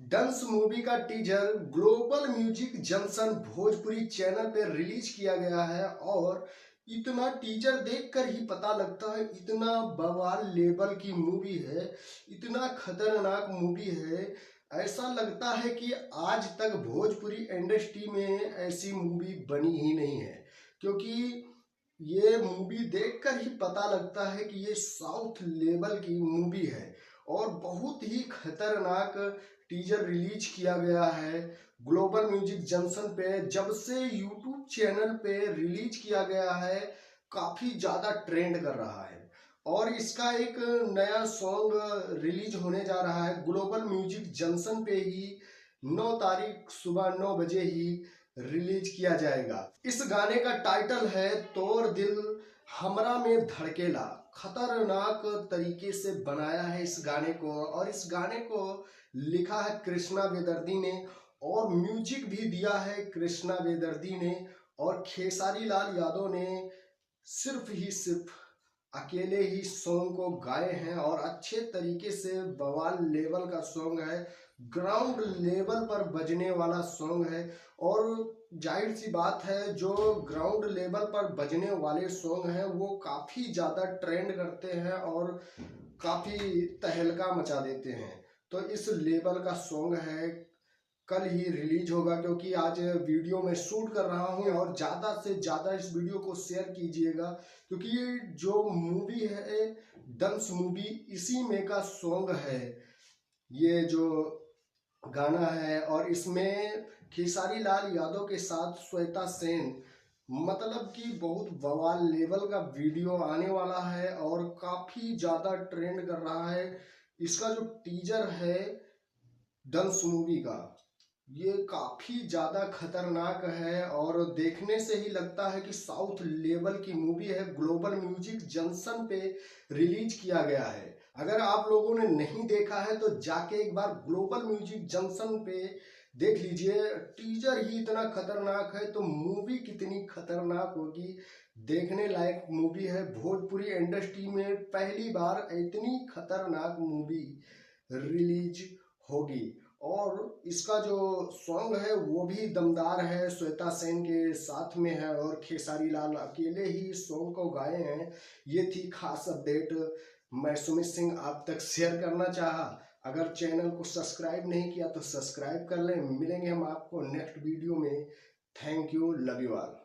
डंस movie का teaser global music junction Bhojpuri channel पर release किया गया है और इतना टीजर देखकर ही पता लगता है इतना बवाल लेवल की मूवी है, इतना खतरनाक मूवी है। ऐसा लगता है कि आज तक भोजपुरी इंडस्ट्री में ऐसी मूवी बनी ही नहीं है, क्योंकि ये मूवी देखकर ही पता लगता है कि ये साउथ लेवल की मूवी है और बहुत ही खतरनाक टीजर रिलीज किया गया है ग्लोबल म्यूजिक जंक्शन पे। जब से यूट्यूब चैनल पे रिलीज किया गया है काफी ज्यादा ट्रेंड कर रहा है और इसका एक नया सॉन्ग रिलीज होने जा रहा है ग्लोबल म्यूजिक जंक्शन पे ही 9 तारीख सुबह 9 बजे ही रिलीज किया जाएगा। इस गाने का टाइटल है तोर दिल हमरा में धड़केला। खतरनाक तरीके से बनाया है इस गाने को और इस गाने को लिखा है कृष्णा बेदर्दी ने और म्यूजिक भी दिया है कृष्णा बेदर्दी ने और खेसारी लाल यादव ने सिर्फ अकेले ही सॉन्ग को गाए हैं और अच्छे तरीके से बवाल लेवल का सॉन्ग है, ग्राउंड लेवल पर बजने वाला सॉन्ग है। और जाहिर सी बात है जो ग्राउंड लेवल पर बजने वाले सॉन्ग हैं वो काफ़ी ज़्यादा ट्रेंड करते हैं और काफ़ी तहलका मचा देते हैं। तो इस लेवल का सॉन्ग है, कल ही रिलीज होगा क्योंकि आज वीडियो में शूट कर रहा हूँ और ज़्यादा से ज़्यादा इस वीडियो को शेयर कीजिएगा क्योंकि ये जो मूवी है डंस मूवी इसी में का सॉन्ग है, ये जो गाना है। और इसमें खेसारी लाल यादव के साथ श्वेता सेन, मतलब कि बहुत बवाल लेवल का वीडियो आने वाला है और काफ़ी ज़्यादा ट्रेंड कर रहा है। इसका जो टीजर है डंस मूवी का ये काफी ज्यादा खतरनाक है और देखने से ही लगता है कि साउथ लेवल की मूवी है। ग्लोबल म्यूजिक जंक्शन पे रिलीज किया गया है। अगर आप लोगों ने नहीं देखा है तो जाके एक बार ग्लोबल म्यूजिक जंक्शन पे देख लीजिए। टीजर ही इतना खतरनाक है तो मूवी कितनी खतरनाक होगी। देखने लायक मूवी है। भोजपुरी इंडस्ट्री में पहली बार इतनी खतरनाक मूवी रिलीज होगी और इसका जो सॉन्ग है वो भी दमदार है, श्वेता सेन के साथ में है और खेसारी लाल अकेले ही सॉन्ग को गाए हैं। ये थी खास अपडेट, मैं सुमित सिंह आप तक शेयर करना चाहा। अगर चैनल को सब्सक्राइब नहीं किया तो सब्सक्राइब कर लें। मिलेंगे हम आपको नेक्स्ट वीडियो में। Thank you, love you all.